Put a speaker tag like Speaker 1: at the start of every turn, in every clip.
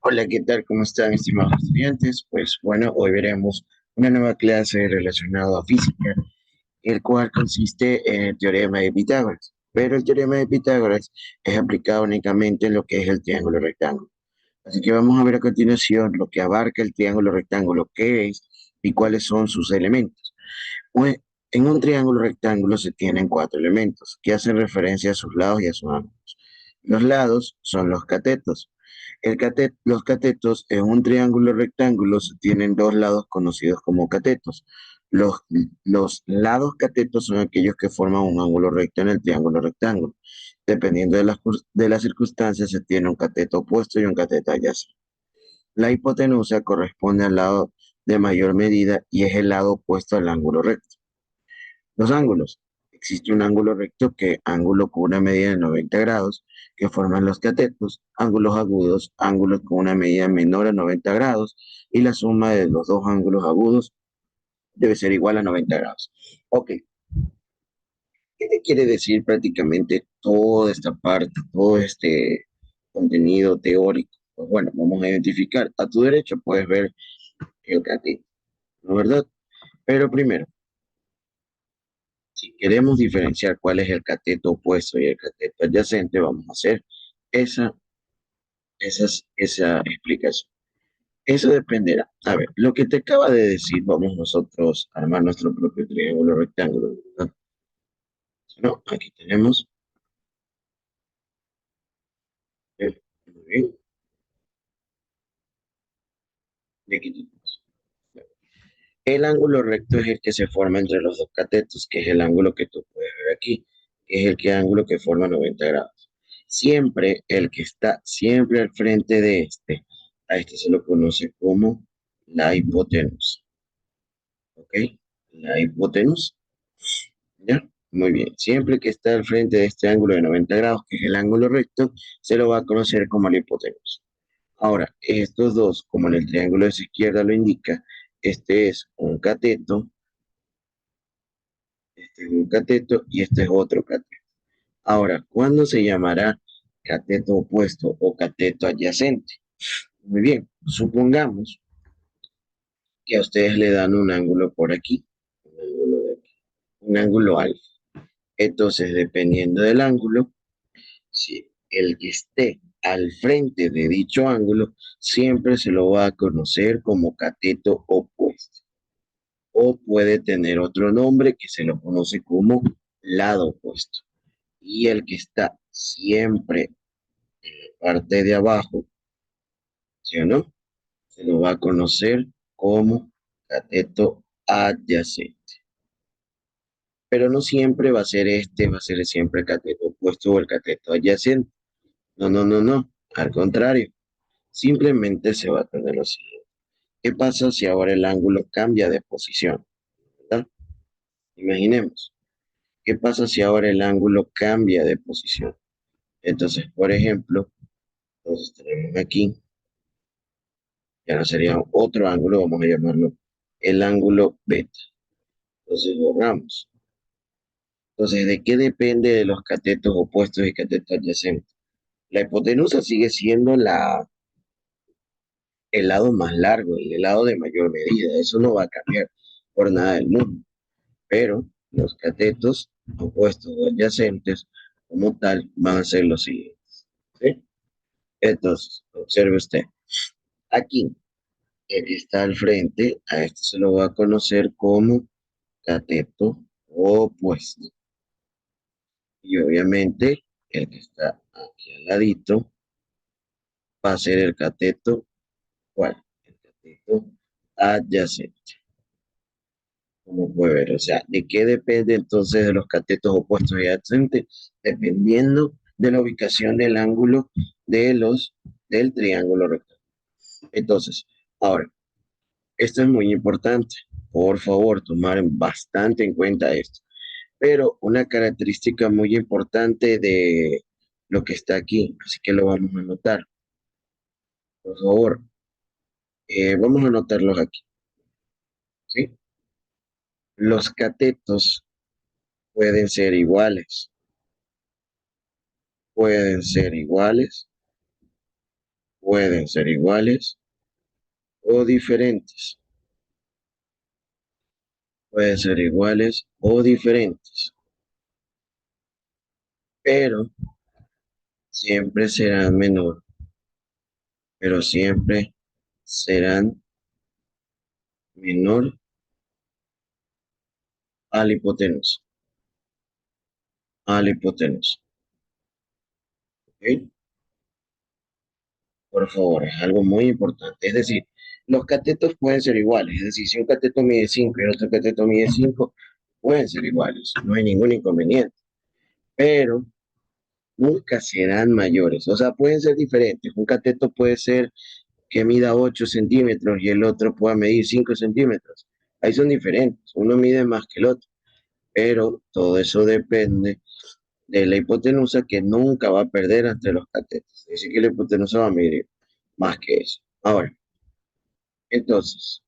Speaker 1: Hola, ¿qué tal? ¿Cómo están, estimados estudiantes? Pues bueno, hoy veremos una nueva clase relacionada a física, el cual consiste en el teorema de Pitágoras. Pero el teorema de Pitágoras es aplicado únicamente en lo que es el triángulo rectángulo. Así que vamos a ver a continuación lo que abarca el triángulo rectángulo, qué es y cuáles son sus elementos. Pues en un triángulo rectángulo se tienen cuatro elementos que hacen referencia a sus lados y a sus ángulos. Los lados son los catetos. Los catetos en un triángulo rectángulo se tienen dos lados conocidos como catetos. Los, los lados catetos son aquellos que forman un ángulo recto en el triángulo rectángulo. Dependiendo de las circunstancias, se tiene un cateto opuesto y un cateto adyacente. La hipotenusa corresponde al lado de mayor medida y es el lado opuesto al ángulo recto. Los ángulos. Existe un ángulo recto que ángulo con una medida de 90 grados que forman los catetos, ángulos agudos, ángulos con una medida menor a 90 grados y la suma de los dos ángulos agudos debe ser igual a 90 grados. Ok, ¿qué te quiere decir prácticamente toda esta parte, todo este contenido teórico? Pues bueno, vamos a identificar. A tu derecha puedes ver el cateto, ¿no es verdad? Pero primero, si queremos diferenciar cuál es el cateto opuesto y el cateto adyacente, vamos a hacer esa, esa explicación. Eso dependerá. A ver, lo que te acaba de decir, vamos nosotros a armar nuestro propio triángulo rectángulo, ¿verdad? ¿No? Aquí tenemos. Muy bien. Y aquí tenemos. El ángulo recto es el que se forma entre los dos catetos, que es el ángulo que tú puedes ver aquí, que es ángulo que forma 90 grados. Siempre el que está siempre al frente de este, a este se lo conoce como la hipotenusa. ¿Ok? La hipotenusa. ¿Ya? Muy bien. Siempre que está al frente de este ángulo de 90 grados, que es el ángulo recto, se lo va a conocer como la hipotenusa. Ahora, estos dos, como en el triángulo de su izquierda lo indica, este es un cateto. Este es un cateto y este es otro cateto. Ahora, ¿cuándo se llamará cateto opuesto o cateto adyacente? Muy bien, supongamos que a ustedes le dan un ángulo por aquí, un ángulo de aquí, un ángulo alfa. Entonces, dependiendo del ángulo, si el que esté al frente de dicho ángulo, siempre se lo va a conocer como cateto opuesto. O puede tener otro nombre que se lo conoce como lado opuesto. Y el que está siempre en la parte de abajo, ¿sí o no? Se lo va a conocer como cateto adyacente. Pero no siempre va a ser este, va a ser siempre el cateto opuesto o el cateto adyacente. No, no, no, no. Al contrario, simplemente se va a tener lo siguiente. ¿Qué pasa si ahora el ángulo cambia de posición? ¿Verdad? Imaginemos. ¿Qué pasa si ahora el ángulo cambia de posición? Entonces, por ejemplo, entonces tenemos aquí, ya no sería otro ángulo, vamos a llamarlo el ángulo beta. Entonces borramos. Entonces, ¿de qué depende de los catetos opuestos y catetos adyacentes? La hipotenusa sigue siendo el lado más largo, el lado de mayor medida. Eso no va a cambiar por nada del mundo. Pero los catetos opuestos o adyacentes, como tal, van a ser los siguientes. ¿Sí? Entonces, observe usted. Aquí, el que está al frente, a este se lo va a conocer como cateto opuesto. Y obviamente, el que está aquí al ladito va a ser el cateto, ¿cuál? El cateto adyacente. Como puede ver, o sea, ¿de qué depende entonces de los catetos opuestos y adyacentes? Dependiendo de la ubicación del ángulo de del triángulo recto. Entonces, ahora, esto es muy importante. Por favor, tomar bastante en cuenta esto. Pero una característica muy importante de lo que está aquí, así que lo vamos a anotar. Por favor, vamos a anotarlos aquí, ¿sí? Los catetos pueden ser iguales, pueden ser iguales, pueden ser iguales o diferentes. Pueden ser iguales o diferentes, pero siempre serán menor, pero siempre serán menor a la hipotenusa, a la hipotenusa. ¿Ok? Por favor, es algo muy importante. Es decir, los catetos pueden ser iguales. Es decir, si un cateto mide 5 y el otro cateto mide 5, pueden ser iguales. No hay ningún inconveniente. Pero nunca serán mayores. O sea, pueden ser diferentes. Un cateto puede ser que mida 8 centímetros y el otro pueda medir 5 centímetros. Ahí son diferentes. Uno mide más que el otro. Pero todo eso depende de la hipotenusa que nunca va a perder ante los catetos. Es decir, que la hipotenusa va a medir más que eso. Ahora, entonces,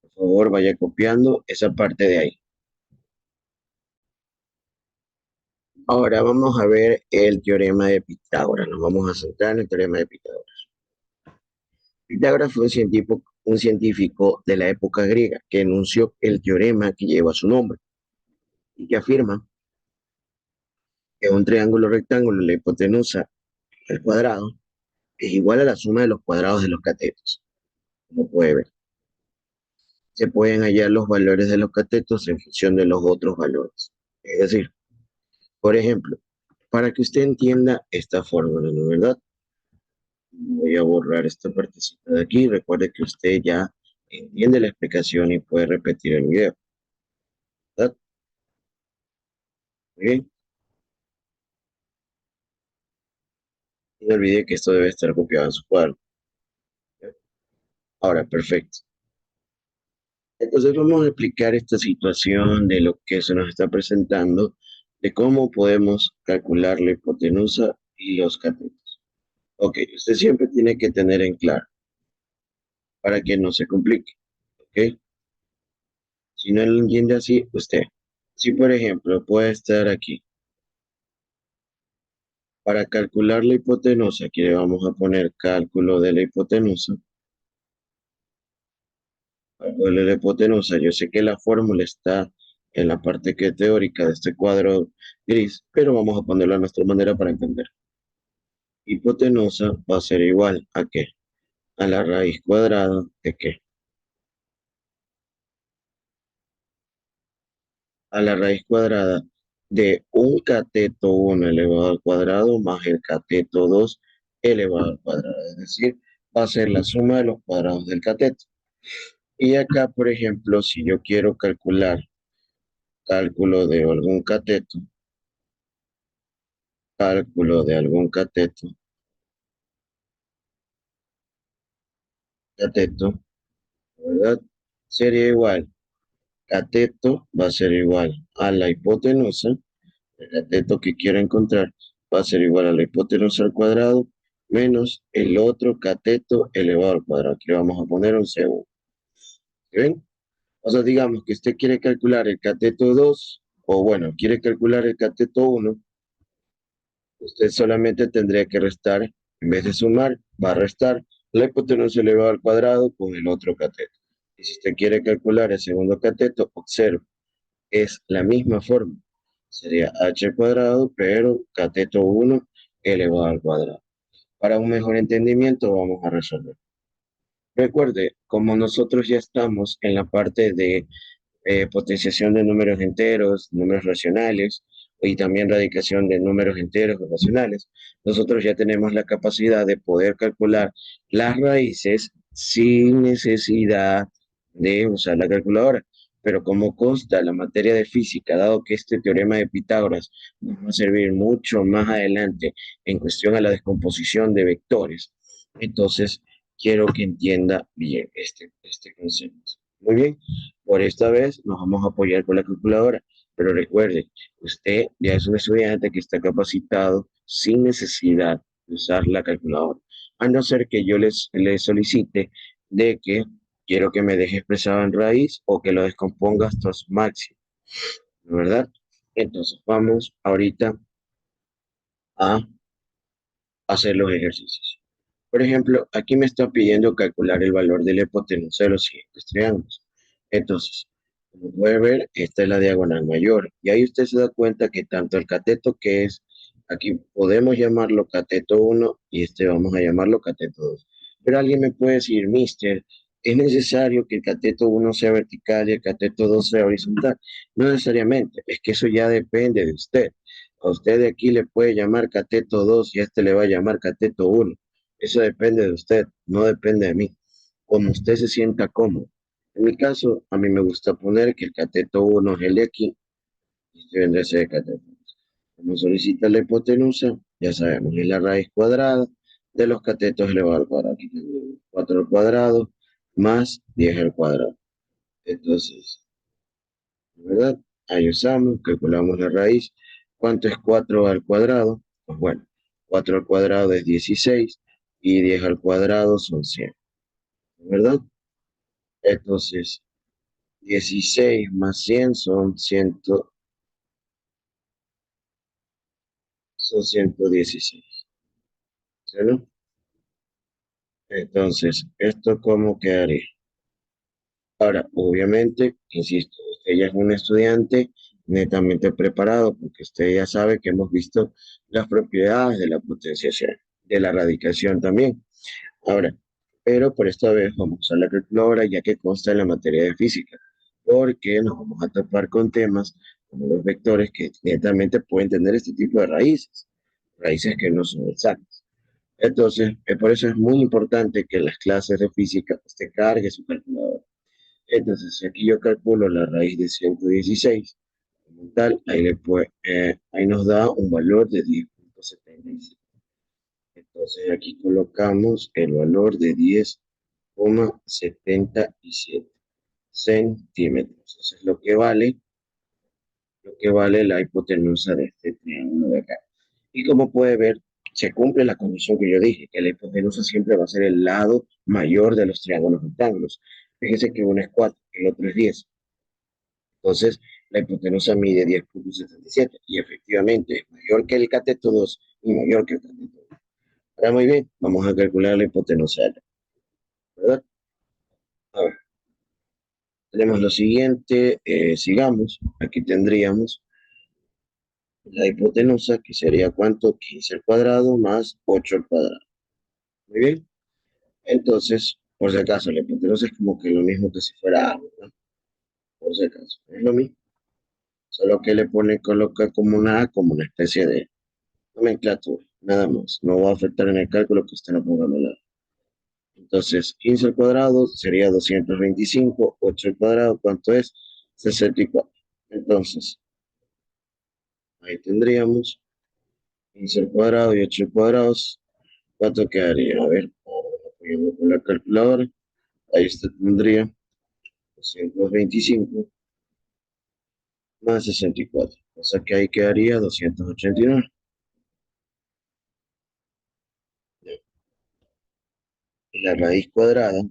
Speaker 1: por favor, vaya copiando esa parte de ahí. Ahora vamos a ver el teorema de Pitágoras. Nos vamos a centrar en el teorema de Pitágoras. Pitágoras fue un científico de la época griega que enunció el teorema que lleva su nombre y que afirma que un triángulo rectángulo, la hipotenusa al cuadrado, es igual a la suma de los cuadrados de los catetos. Como puede ver, se pueden hallar los valores de los catetos en función de los otros valores. Es decir, por ejemplo, para que usted entienda esta fórmula, ¿no es verdad? Voy a borrar esta partecita de aquí. Recuerde que usted ya entiende la explicación y puede repetir el video, ¿verdad? Muy bien. Y no olvide que esto debe estar copiado en su cuadro. Ahora, perfecto. Entonces vamos a explicar esta situación de lo que se nos está presentando, de cómo podemos calcular la hipotenusa y los catetos. Ok, usted siempre tiene que tener en claro para que no se complique, ¿ok? Si no lo entiende así, usted. Si por ejemplo puede estar aquí, para calcular la hipotenusa, aquí le vamos a poner cálculo de la hipotenusa. Cálculo de la hipotenusa, yo sé que la fórmula está en la parte que teórica de este cuadro gris, pero vamos a ponerlo a nuestra manera para entender. Hipotenusa va a ser igual a ¿qué? A la raíz cuadrada de ¿qué? A la raíz cuadrada de un cateto 1 elevado al cuadrado más el cateto 2 elevado al cuadrado. Es decir, va a ser la suma de los cuadrados del cateto. Y acá, por ejemplo, si yo quiero calcular cálculo de algún cateto, cálculo de algún cateto, ¿verdad? Sería igual, cateto va a ser igual a la hipotenusa, el cateto que quiero encontrar va a ser igual a la hipotenusa al cuadrado menos el otro cateto elevado al cuadrado. Aquí le vamos a poner un segundo. ¿Sí ven? O sea, digamos que usted quiere calcular el cateto 2 o bueno, quiere calcular el cateto 1. Usted solamente tendría que restar, en vez de sumar, va a restar la hipotenusa elevada al cuadrado con el otro cateto. Y si usted quiere calcular el segundo cateto, observe, es la misma forma. Sería h cuadrado, pero cateto 1 elevado al cuadrado. Para un mejor entendimiento, vamos a resolver. Recuerde, como nosotros ya estamos en la parte de potenciación de números enteros, números racionales y también radicación de números enteros o racionales, nosotros ya tenemos la capacidad de poder calcular las raíces sin necesidad de usar la calculadora. Pero como consta la materia de física, dado que este teorema de Pitágoras nos va a servir mucho más adelante en cuestión a la descomposición de vectores, entonces quiero que entienda bien este concepto. Muy bien. Por esta vez nos vamos a apoyar con la calculadora, pero recuerde, usted ya es un estudiante que está capacitado sin necesidad de usar la calculadora, a no ser que yo les solicite de que quiero que me deje expresado en raíz o que lo descomponga hasta su máximo, ¿verdad? Entonces vamos ahorita a hacer los ejercicios. Por ejemplo, aquí me está pidiendo calcular el valor de la hipotenusa de los siguientes triángulos. Entonces, como puede ver, esta es la diagonal mayor. Y ahí usted se da cuenta que tanto el cateto que es, aquí podemos llamarlo cateto 1 y este vamos a llamarlo cateto 2. Pero alguien me puede decir, mister, ¿es necesario que el cateto 1 sea vertical y el cateto 2 sea horizontal? No necesariamente, es que eso ya depende de usted. A usted de aquí le puede llamar cateto 2 y a este le va a llamar cateto 1. Eso depende de usted, no depende de mí. Como usted se sienta cómodo. En mi caso, a mí me gusta poner que el cateto 1 es el de aquí y este vendría a ser el cateto 2. Como solicita la hipotenusa, ya sabemos, es la raíz cuadrada de los catetos elevado al cuadrado. Aquí tenemos 4 al cuadrado más 10 al cuadrado. Entonces, ¿verdad? Ahí usamos, calculamos la raíz. ¿Cuánto es 4 al cuadrado? Pues bueno, 4 al cuadrado es 16 y 10 al cuadrado son 100, ¿verdad? Entonces, 16 más 100 son 116, ¿sí, no? Entonces, ¿esto cómo quedaría? Ahora, obviamente, insisto, usted ya es un estudiante netamente preparado porque usted ya sabe que hemos visto las propiedades de la potenciación, de la radicación también. Ahora, pero por esta vez vamos a usar la calculadora ya que consta en la materia de física, porque nos vamos a topar con temas como los vectores que netamente pueden tener este tipo de raíces, raíces que no son exactas. Entonces, por eso es muy importante que en las clases de física usted cargue su calculadora. Entonces, si aquí yo calculo la raíz de 116, como tal, ahí nos da un valor de 10,77. Entonces, aquí colocamos el valor de 10,77 centímetros. Eso es lo que vale la hipotenusa de este triángulo de acá. Y como puede ver, se cumple la condición que yo dije, que la hipotenusa siempre va a ser el lado mayor de los triángulos rectángulos. Fíjense que uno es 4, el otro es 10. Entonces, la hipotenusa mide 10,77 y efectivamente es mayor que el cateto 2 y mayor que el cateto 1. Ahora muy bien, vamos a calcular la hipotenusa, ¿verdad? A ver, tenemos lo siguiente, sigamos, aquí tendríamos la hipotenusa, que sería ¿cuánto? 15 al cuadrado más 8 al cuadrado. Muy bien, entonces, por si acaso, la hipotenusa es como que lo mismo que si fuera A, ¿verdad? Por si acaso, es lo mismo, solo que coloca como una A, como una especie de nomenclatura, nada más. No va a afectar en el cálculo que usted no ponga a lado. Entonces, 15 al cuadrado sería 225, 8 al cuadrado, ¿cuánto es? 64. Entonces, ahí tendríamos 15 al cuadrado y 8 al cuadrado. ¿Cuánto quedaría? A ver, apoyando con la calculadora. Ahí usted tendría 225 más 64. O sea que ahí quedaría 289. Y la raíz cuadrada de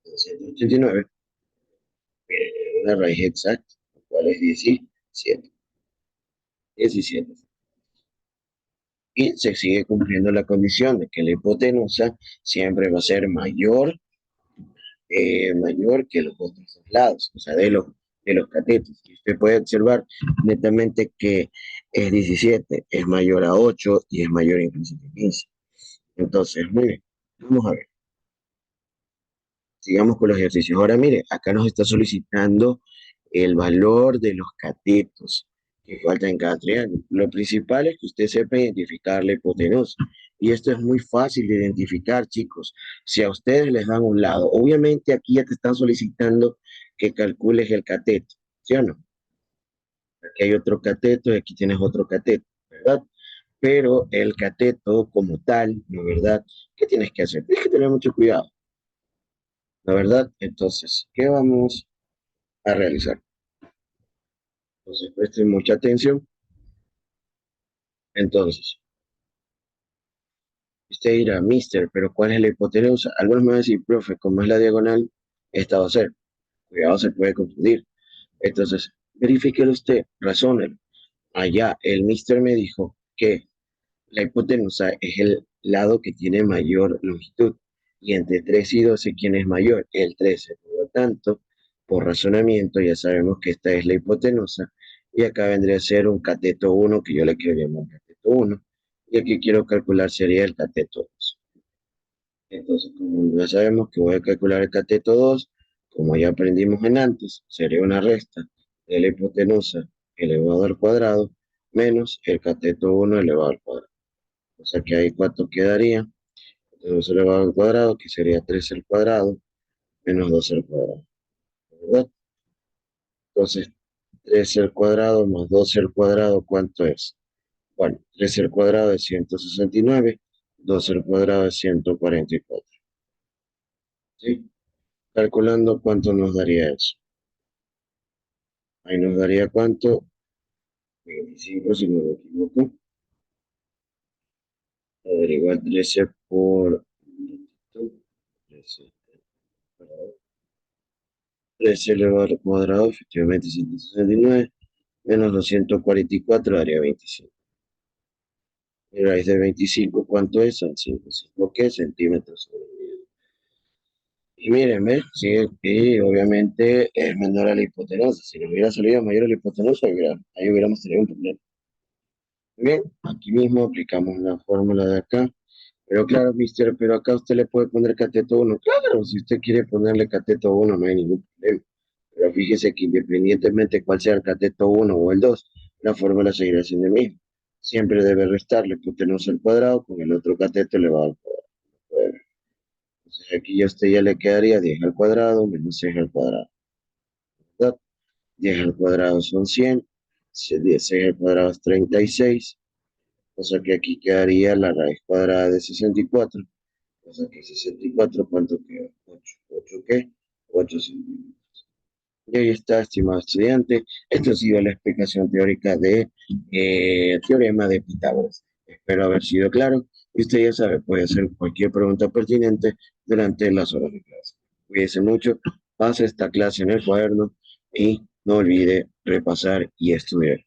Speaker 1: 289 es una raíz exacta, la cual es 17. 17. Y se sigue cumpliendo la condición de que la hipotenusa siempre va a ser mayor que los otros dos lados, o sea, de los catetos. Y usted puede observar netamente que es 17, es mayor a 8 y es mayor incluso a 15. Entonces, muy bien, vamos a ver. Sigamos con los ejercicios. Ahora mire, acá nos está solicitando el valor de los catetos que faltan en cada triángulo. Lo principal es que usted sepa identificar la hipotenusa. Y esto es muy fácil de identificar, chicos. Si a ustedes les dan un lado, obviamente aquí ya te están solicitando que calcules el cateto, ¿sí o no? Aquí hay otro cateto y aquí tienes otro cateto, ¿verdad? Pero el cateto como tal, ¿no verdad? ¿Qué tienes que hacer? Tienes que tener mucho cuidado, ¿la verdad? Entonces, ¿qué vamos a realizar? Entonces, presten mucha atención. Entonces, usted dirá, mister, pero ¿cuál es la hipotenusa? Algunos me van a decir, profe, ¿cómo es la diagonal? Esta va a ser. Cuidado, se puede confundir. Entonces, verifíquelo usted, razónelo. Allá, el mister me dijo que La hipotenusa es el lado que tiene mayor longitud. Y entre 3 y 12, ¿quién es mayor? El 13. Por lo tanto, por razonamiento, ya sabemos que esta es la hipotenusa. Y acá vendría a ser un cateto 1, que yo le quiero llamar cateto 1. Y aquí quiero calcular sería el cateto 2. Entonces, como ya sabemos que voy a calcular el cateto 2, como ya aprendimos en antes, sería una resta de la hipotenusa elevado al cuadrado menos el cateto 1 elevado al cuadrado. O sea que ahí cuánto quedaría. 2 elevado al cuadrado, que sería 3 al cuadrado, menos 2 al cuadrado, ¿verdad? Entonces, 13 al cuadrado más 12 al cuadrado, ¿cuánto es? Bueno, 13 al cuadrado es 169, 12 al cuadrado es 144. ¿Sí? Calculando cuánto nos daría eso. Ahí nos daría cuánto, 25 si no me equivoco. Averiguar 13 por 13, 13 elevado al cuadrado, efectivamente 169, menos 244 daría 25. Y raíz de 25, ¿cuánto es? Son 5 ¿qué? Centímetros sobre el medio. Y miren, ¿ves? Sí, y obviamente es menor a la hipotenusa. Si le hubiera salido mayor a la hipotenusa, ahí hubiéramos tenido un problema. Bien, aquí mismo aplicamos la fórmula de acá. Pero claro, mister, pero acá usted le puede poner cateto 1. Claro, si usted quiere ponerle cateto 1, no hay ningún problema. Pero fíjese que independientemente cuál sea el cateto 1 o el 2, la fórmula seguirá siendo la misma. Siempre debe restarle hipotenusa al cuadrado con el otro cateto elevado al cuadrado. Entonces aquí a usted ya le quedaría 10 al cuadrado menos 6 al cuadrado, ¿verdad? 10 al cuadrado son 100, 6 al cuadrado es 36, o sea que aquí quedaría la raíz cuadrada de 64. O sea que 64, ¿cuánto queda? 8. ¿8 qué? 8 centímetros. Y ahí está, estimado estudiante. Esto ha sido la explicación teórica de teorema de Pitágoras. Espero haber sido claro. Y usted ya sabe, puede hacer cualquier pregunta pertinente durante las horas de clase. Cuídese mucho, pase esta clase en el cuaderno y no olvide repasar y estudiar.